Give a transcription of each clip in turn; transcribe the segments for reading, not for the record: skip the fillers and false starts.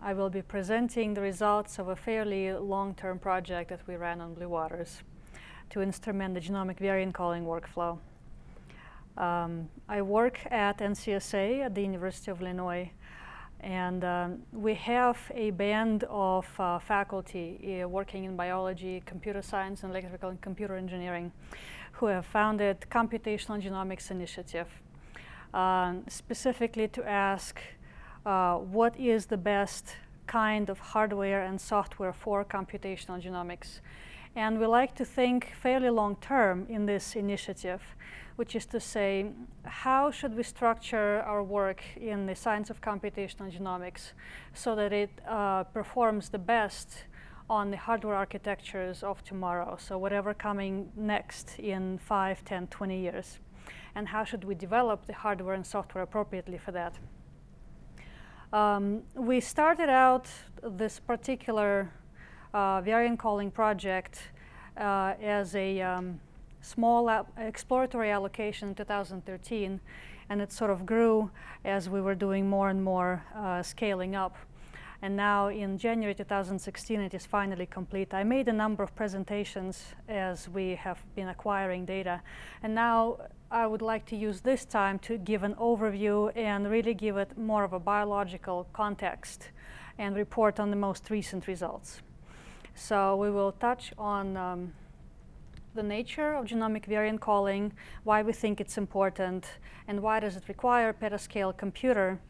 I will be presenting the results of a fairly long-term project that we ran on Blue Waters to instrument the genomic variant calling workflow. I work at NCSA at the University of Illinois, and we have a band of faculty working in biology, computer science, and electrical and computer engineering who have founded Computational Genomics Initiative, specifically to ask what is the best kind of hardware and software for computational genomics. And we like to think fairly long-term in this initiative, which is to say, how should we structure our work in the science of computational genomics so that it performs the best on the hardware architectures of tomorrow, so whatever coming next in 5, 10, 20 years. And how should we develop the hardware and software appropriately for that? We started out this particular variant calling project as a small exploratory allocation in 2013, and it sort of grew as we were doing more and more scaling up. And now in January 2016, it is finally complete. I made a number of presentations as we have been acquiring data. And now I would like to use this time to give an overview and really give it more of a biological context and report on the most recent results. So we will touch on the nature of genomic variant calling, why we think it's important, and why does it require a petascale computer.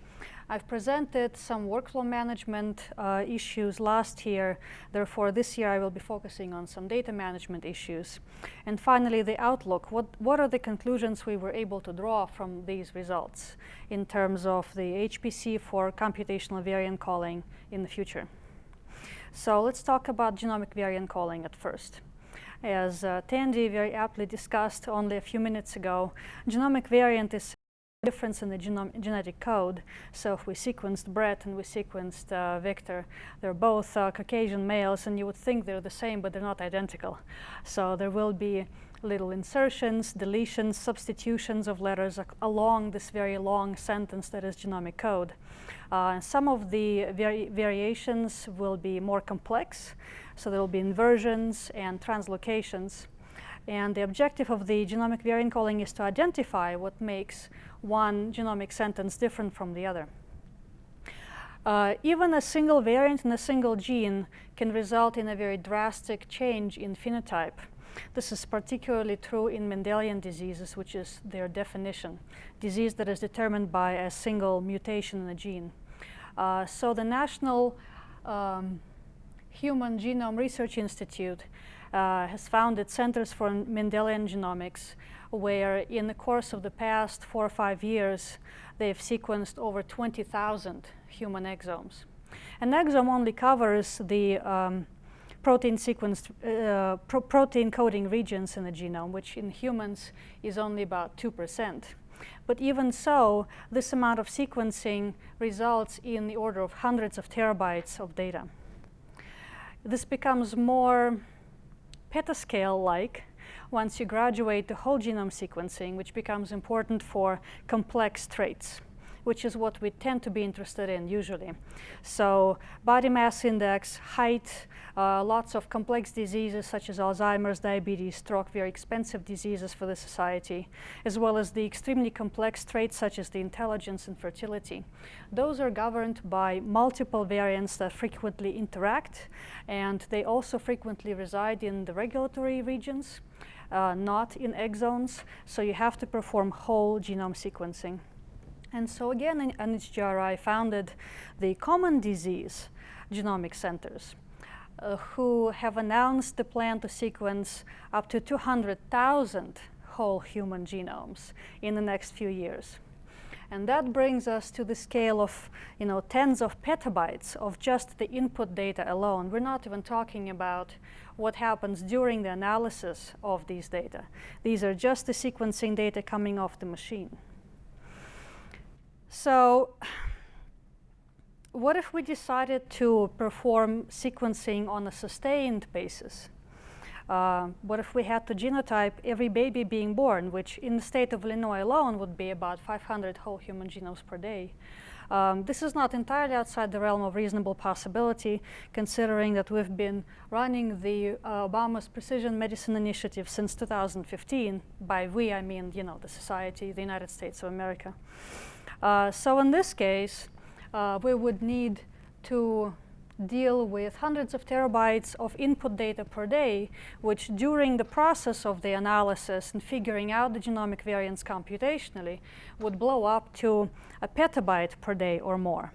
I've presented some workflow management issues last year. Therefore, this year I will be focusing on some data management issues. And finally, the outlook. What are the conclusions we were able to draw from these results in terms of the HPC for computational variant calling in the future? So let's talk about genomic variant calling at first. As Tandy very aptly discussed only a few minutes ago, genomic variant is difference in the genetic code. So if we sequenced Brett and we sequenced Victor, they're both Caucasian males, and you would think they're the same, but they're not identical. So there will be little insertions, deletions, substitutions of letters along this very long sentence that is genomic code. Some of the variations will be more complex, so there will be inversions and translocations. And the objective of the genomic variant calling is to identify what makes one genomic sentence different from the other. Even a single variant in a single gene can result in a very drastic change in phenotype. This is particularly true in Mendelian diseases, which is their definition, disease that is determined by a single mutation in a gene. So the National Human Genome Research Institute has founded Centers for Mendelian Genomics, where in the course of the past 4 or 5 years, they've sequenced over 20,000 human exomes. An exome only covers the protein coding regions in the genome, which in humans is only about 2%. But even so, this amount of sequencing results in the order of hundreds of terabytes of data. This becomes more Petascale-like once you graduate to whole genome sequencing, which becomes important for complex traits, which is what we tend to be interested in usually. So body mass index, height, lots of complex diseases such as Alzheimer's, diabetes, stroke, very expensive diseases for the society, as well as the extremely complex traits such as the intelligence and fertility. Those are governed by multiple variants that frequently interact, and they also frequently reside in the regulatory regions, not in exons, so you have to perform whole genome sequencing. And so again, NHGRI founded the Common Disease Genomic Centers, who have announced the plan to sequence up to 200,000 whole human genomes in the next few years. And that brings us to the scale of, tens of petabytes of just the input data alone. We're not even talking about what happens during the analysis of these data. These are just the sequencing data coming off the machine. So what if we decided to perform sequencing on a sustained basis? What if we had to genotype every baby being born, which in the state of Illinois alone would be about 500 whole human genomes per day? This is not entirely outside the realm of reasonable possibility, considering that we've been running the Obama's Precision Medicine Initiative since 2015. By we, I mean, the society, the United States of America. So in this case, we would need to deal with hundreds of terabytes of input data per day, which during the process of the analysis and figuring out the genomic variants computationally would blow up to a petabyte per day or more.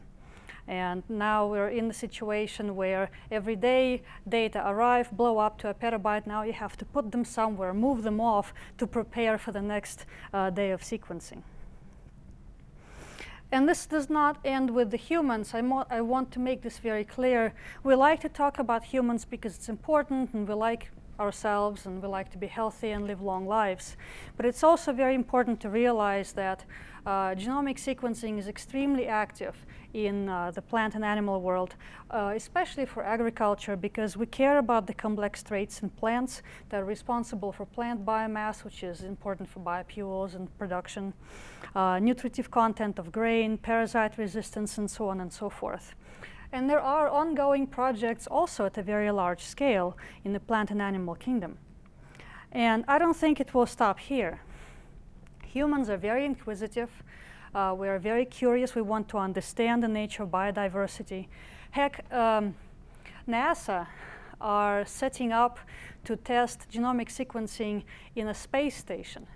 And now we're in the situation where every day data arrive, blow up to a petabyte. Now you have to put them somewhere, move them off to prepare for the next day of sequencing. And this does not end with the humans. I want to make this very clear. We like to talk about humans because it's important, and we like ourselves, and we like to be healthy and live long lives. But it's also very important to realize that genomic sequencing is extremely active in the plant and animal world, especially for agriculture, because we care about the complex traits in plants that are responsible for plant biomass, which is important for biofuels and production, nutritive content of grain, parasite resistance, and so on and so forth. And there are ongoing projects also at a very large scale in the plant and animal kingdom. And I don't think it will stop here. Humans are very inquisitive. We are very curious. We want to understand the nature of biodiversity. Heck, NASA are setting up to test genomic sequencing in a space station,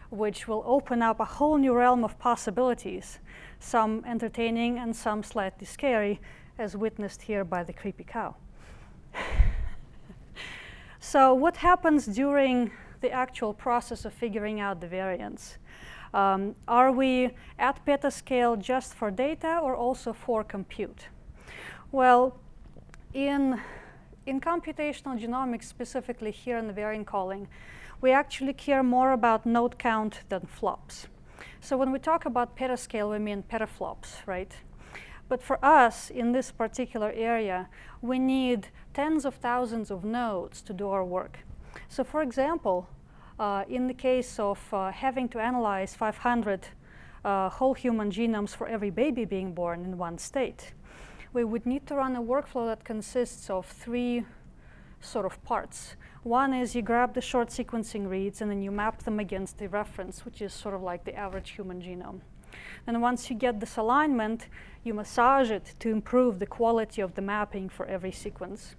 which will open up a whole new realm of possibilities, some entertaining and some slightly scary, as witnessed here by the creepy cow. So what happens during the actual process of figuring out the variants? Are we at petascale just for data or also for compute? Well, in computational genomics, specifically here in the variant calling, we actually care more about node count than flops. So when we talk about petascale, we mean petaflops, right? But for us, in this particular area, we need tens of thousands of nodes to do our work. So for example, in the case of having to analyze 500 whole human genomes for every baby being born in one state, we would need to run a workflow that consists of three sort of parts. One is you grab the short sequencing reads and then you map them against the reference, which is sort of like the average human genome. And once you get this alignment, you massage it to improve the quality of the mapping for every sequence.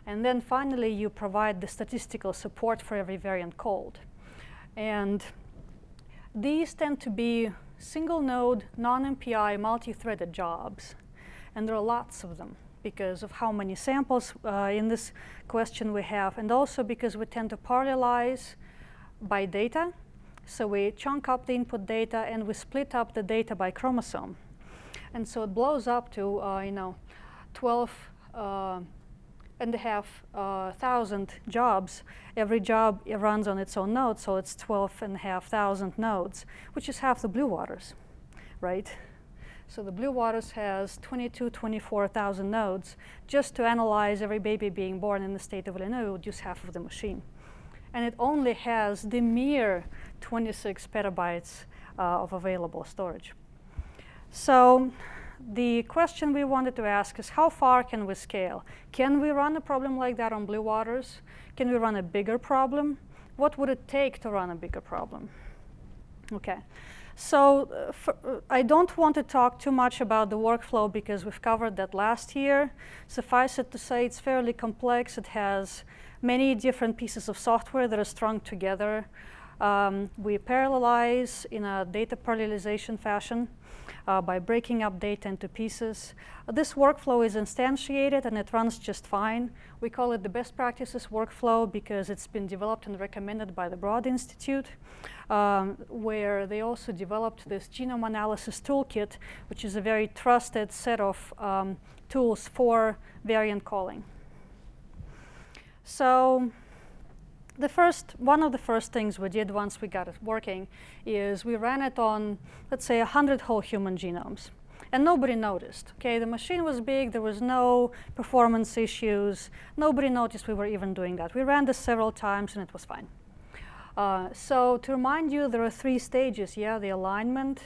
And then finally, you provide the statistical support for every variant called. And these tend to be single node, non-MPI, multi-threaded jobs. And there are lots of them because of how many samples in this question we have, and also because we tend to parallelize by data. So we chunk up the input data and we split up the data by chromosome. And so it blows up to 12,500 jobs. Every job runs on its own node, so it's 12,500 nodes, which is half the blue waters, right? So the blue waters has 24,000 nodes. Just to analyze every baby being born in the state of Illinois, we would use half of the machine. And it only has the mere 26 petabytes of available storage. So the question we wanted to ask is, how far can we scale? Can we run a problem like that on blue waters? Can we run a bigger problem? What would it take to run a bigger problem? Okay. So I don't want to talk too much about the workflow because we've covered that last year. Suffice it to say it's fairly complex. It has many different pieces of software that are strung together. We parallelize in a data parallelization fashion by breaking up data into pieces. This workflow is instantiated and it runs just fine. We call it the best practices workflow because it's been developed and recommended by the Broad Institute, where they also developed this genome analysis toolkit, which is a very trusted set of tools for variant calling. So one of the first things we did once we got it working is we ran it on, let's say, 100 whole human genomes. And nobody noticed. Okay, the machine was big, there was no performance issues. Nobody noticed we were even doing that. We ran this several times and it was fine. So to remind you, there are 3 stages, yeah, the alignment,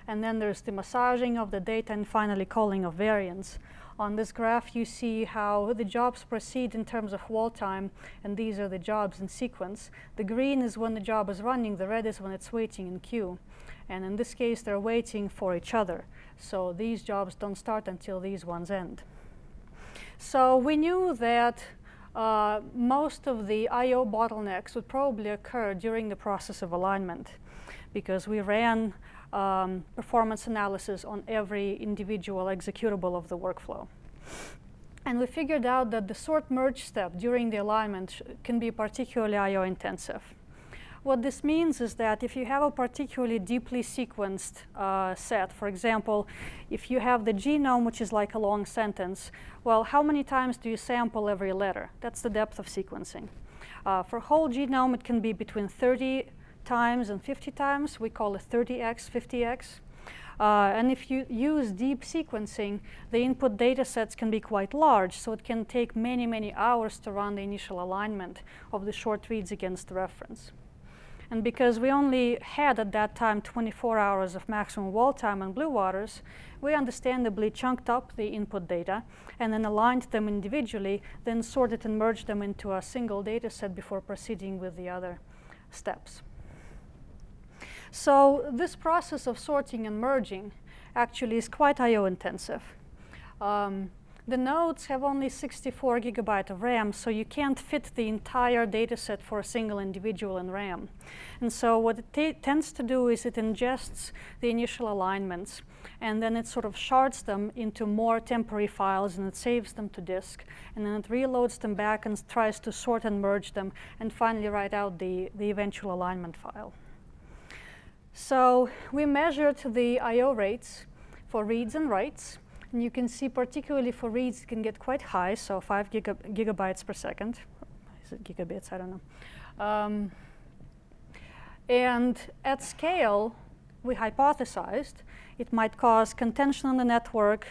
and then there's the massaging of the data, and finally calling of variants. On this graph, you see how the jobs proceed in terms of wall time, and these are the jobs in sequence. The green is when the job is running, the red is when it's waiting in queue. And in this case, they're waiting for each other. So these jobs don't start until these ones end. So we knew that most of the I/O bottlenecks would probably occur during the process of alignment, because we ran performance analysis on every individual executable of the workflow. And we figured out that the sort merge step during the alignment can be particularly I/O intensive. What this means is that if you have a particularly deeply sequenced set, for example, if you have the genome, which is like a long sentence, well, how many times do you sample every letter? That's the depth of sequencing. For whole genome, it can be between 30 times and 50 times. We call it 30x, 50x. And if you use deep sequencing, the input data sets can be quite large, so it can take many, many hours to run the initial alignment of the short reads against the reference. And because we only had at that time 24 hours of maximum wall time on Blue Waters, we understandably chunked up the input data and then aligned them individually, then sorted and merged them into a single data set before proceeding with the other steps. So this process of sorting and merging actually is quite I/O intensive. The nodes have only 64 gigabytes of RAM, so you can't fit the entire data set for a single individual in RAM. And so what it tends to do is it ingests the initial alignments, and then it sort of shards them into more temporary files, and it saves them to disk, and then it reloads them back and tries to sort and merge them, and finally write out the eventual alignment file. So we measured the I/O rates for reads and writes. And you can see, particularly for reads, it can get quite high, so 5 gigabytes per second. Is it gigabits? I don't know. And at scale, we hypothesized it might cause contention on the network,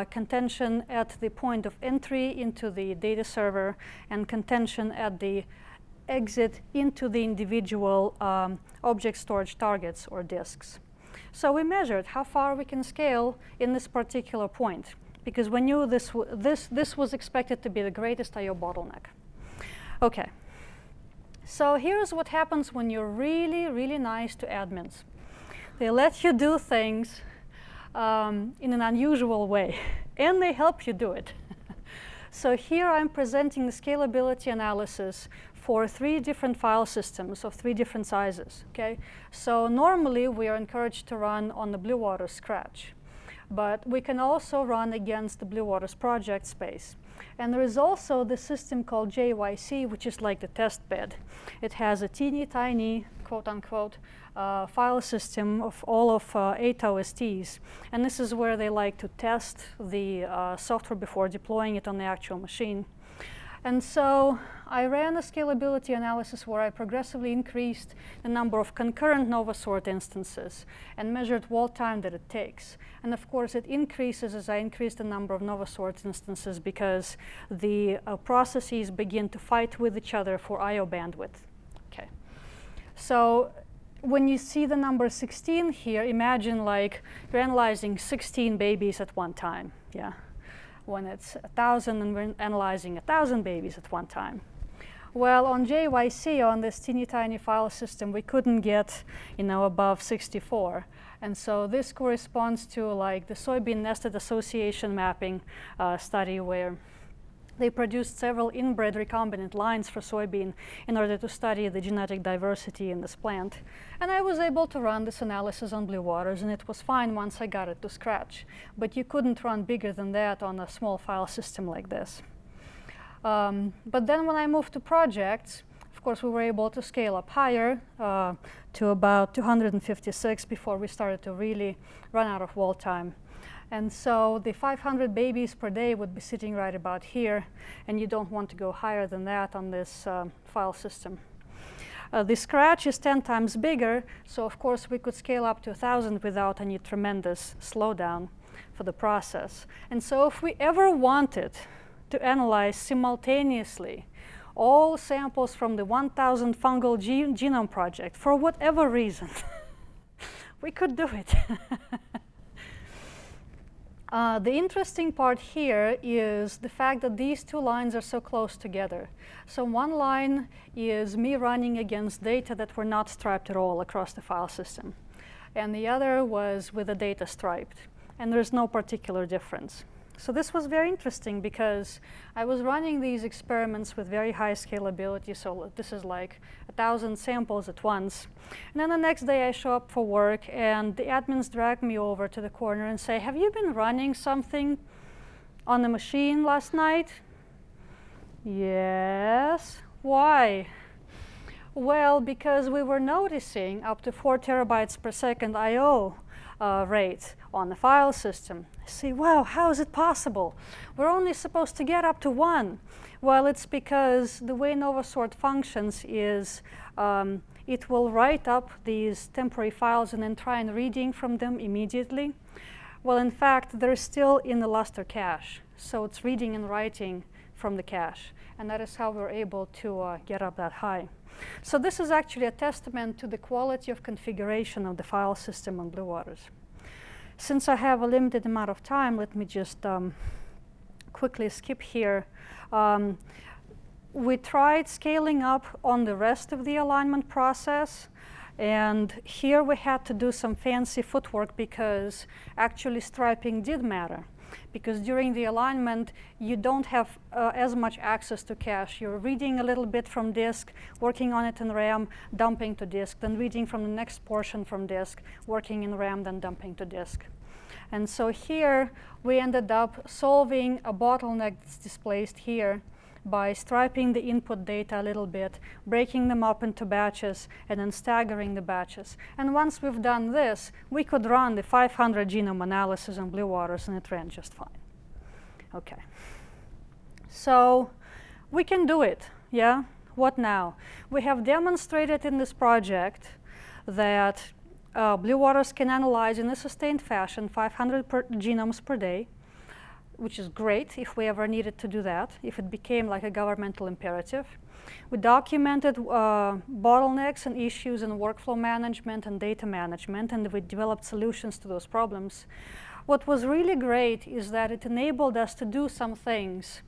contention at the point of entry into the data server, and contention at the exit into the individual object storage targets or disks. So we measured how far we can scale in this particular point, because we knew this was expected to be the greatest I/O bottleneck. Okay, so here's what happens when you're really, really nice to admins. They let you do things in an unusual way, and they help you do it. So here I'm presenting the scalability analysis for 3 different file systems of 3 different sizes. Okay, so normally we are encouraged to run on the Blue Waters Scratch, but we can also run against the Blue Waters project space. And there is also the system called JYC, which is like the test bed. It has a teeny tiny, quote unquote, file system of all of 8 OSTs. And this is where they like to test the software before deploying it on the actual machine. And so I ran a scalability analysis where I progressively increased the number of concurrent NovaSort instances and measured wall time that it takes. And of course, it increases as I increase the number of NovaSort instances, because the processes begin to fight with each other for I/O bandwidth. Okay. So when you see the number 16 here, imagine like you're analyzing 16 babies at one time. Yeah. When it's 1,000 and we're analyzing 1,000 babies at one time. Well, on JYC, on this teeny tiny file system, we couldn't get, above 64. And so this corresponds to like the soybean nested association mapping study, where they produced several inbred recombinant lines for soybean in order to study the genetic diversity in this plant. And I was able to run this analysis on Blue Waters, and it was fine once I got it to scratch. But you couldn't run bigger than that on a small file system like this. But then when I moved to projects, of course, we were able to scale up higher to about 256 before we started to really run out of wall time. And so the 500 babies per day would be sitting right about here, and you don't want to go higher than that on this file system. The scratch is 10 times bigger, so of course we could scale up to 1,000 without any tremendous slowdown for the process. And so if we ever wanted to analyze simultaneously all samples from the 1,000 fungal genome project for whatever reason, we could do it. The interesting part here is the fact that these two lines are so close together. So one line is me running against data that were not striped at all across the file system. And the other was with the data striped. And there's no particular difference. So this was very interesting because I was running these experiments with very high scalability. So this is like 1,000 samples at once. And then the next day I show up for work and the admins drag me over to the corner and say, have you been running something on the machine last night? Yes. Why? Well, because we were noticing up to 4 terabytes per second I/O rate on the file system. I say, wow, how is it possible? We're only supposed to get up to 1. Well, it's because the way NovaSort functions is it will write up these temporary files and then try and reading from them immediately. Well, in fact, they're still in the Lustre cache. So it's reading and writing from the cache. And that is how we're able to get up that high. So this is actually a testament to the quality of configuration of the file system on Blue Waters. Since I have a limited amount of time, let me just quickly skip here. We tried scaling up on the rest of the alignment process. And here we had to do some fancy footwork because actually striping did matter. Because during the alignment, you don't have as much access to cache. You're reading a little bit from disk, working on it in RAM, dumping to disk, then reading from the next portion from disk, working in RAM, then dumping to disk. And so here, we ended up solving a bottleneck that's displaced here by striping the input data a little bit, breaking them up into batches, and then staggering the batches. And once we've done this, we could run the 500 genome analysis on Blue Waters, and it ran just fine. OK. So we can do it. Yeah? What now? We have demonstrated in this project that Blue Waters can analyze in a sustained fashion 500 genomes per day, which is great if we ever needed to do that, if it became like a governmental imperative. We documented bottlenecks and issues in workflow management and data management, and we developed solutions to those problems. What was really great is that it enabled us to do some things.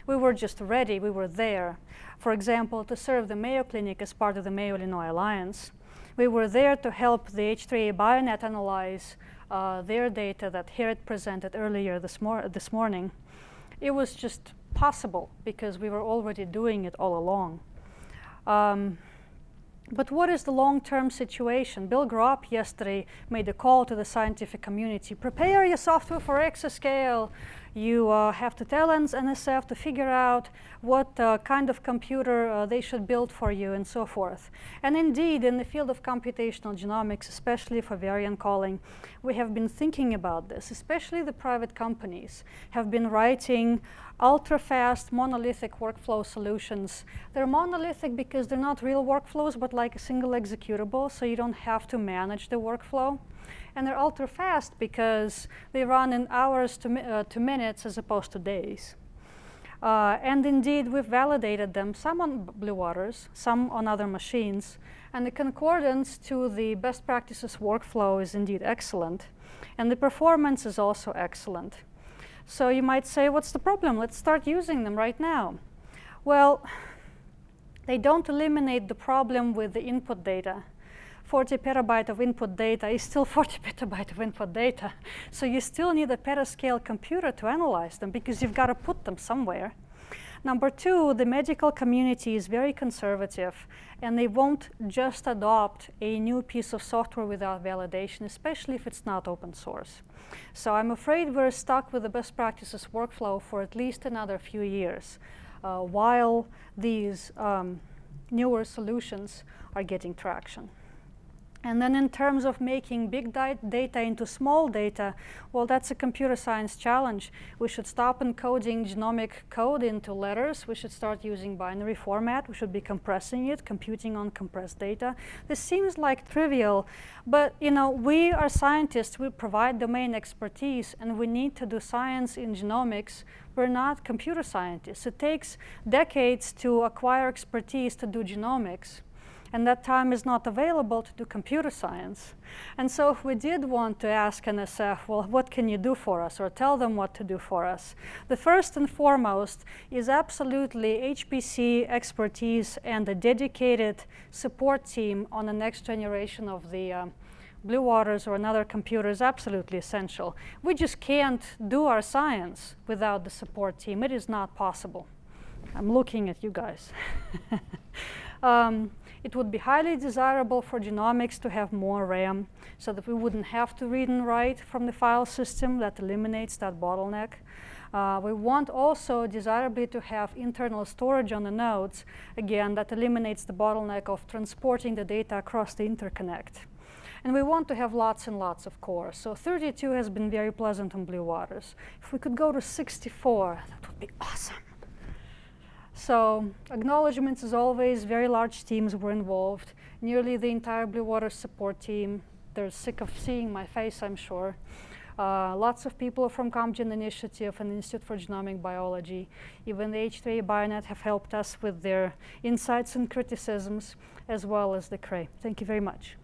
We were just ready, we were there. For example, to serve the Mayo Clinic as part of the Mayo-Illinois Alliance. We were there to help the H3A Bionet analyze their data that Harriet presented earlier this morning. It was just possible because we were already doing it all along. But what is the long-term situation? Bill Gropp yesterday made a call to the scientific community. Prepare your software for Exascale. You have to tell NSF to figure out what kind of computer they should build for you and so forth. And indeed, in the field of computational genomics, especially for variant calling, we have been thinking about this. Especially the private companies have been writing ultra-fast monolithic workflow solutions. They're monolithic because they're not real workflows, but like a single executable, so you don't have to manage the workflow. And they're ultra-fast because they run in hours to minutes as opposed to days. And indeed, we've validated them, some on Blue Waters, some on other machines. And the concordance to the best practices workflow is indeed excellent. And the performance is also excellent. So you might say, what's the problem? Let's start using them right now. Well, they don't eliminate the problem with the input data. 40 petabyte of input data is still 40 petabyte of input data. So you still need a Petascale computer to analyze them because you've got to put them somewhere. Number two, the medical community is very conservative, and they won't just adopt a new piece of software without validation, especially if it's not open source. So I'm afraid we're stuck with the best practices workflow for at least another few years while these newer solutions are getting traction. And then in terms of making big data into small data, well, that's a computer science challenge. We should stop encoding genomic code into letters. We should start using binary format. We should be compressing it, computing on compressed data. This seems like trivial, but we are scientists. We provide domain expertise, and we need to do science in genomics. We're not computer scientists. It takes decades to acquire expertise to do genomics. And that time is not available to do computer science. And so if we did want to ask NSF, well, what can you do for us, or tell them what to do for us, the first and foremost is absolutely HPC expertise and a dedicated support team on the next generation of the Blue Waters or another computer is absolutely essential. We just can't do our science without the support team. It is not possible. I'm looking at you guys. It would be highly desirable for genomics to have more RAM so that we wouldn't have to read and write from the file system. That eliminates that bottleneck. We want also desirably to have internal storage on the nodes. Again, that eliminates the bottleneck of transporting the data across the interconnect. And we want to have lots and lots of cores. So 32 has been very pleasant on Blue Waters. If we could go to 64, that would be awesome. So acknowledgements, as always, very large teams were involved. Nearly the entire Blue Water support team. They're sick of seeing my face, I'm sure. Lots of people from CompGen Initiative and Institute for Genomic Biology. Even the H3A Bionet have helped us with their insights and criticisms, as well as the CRE. Thank you very much.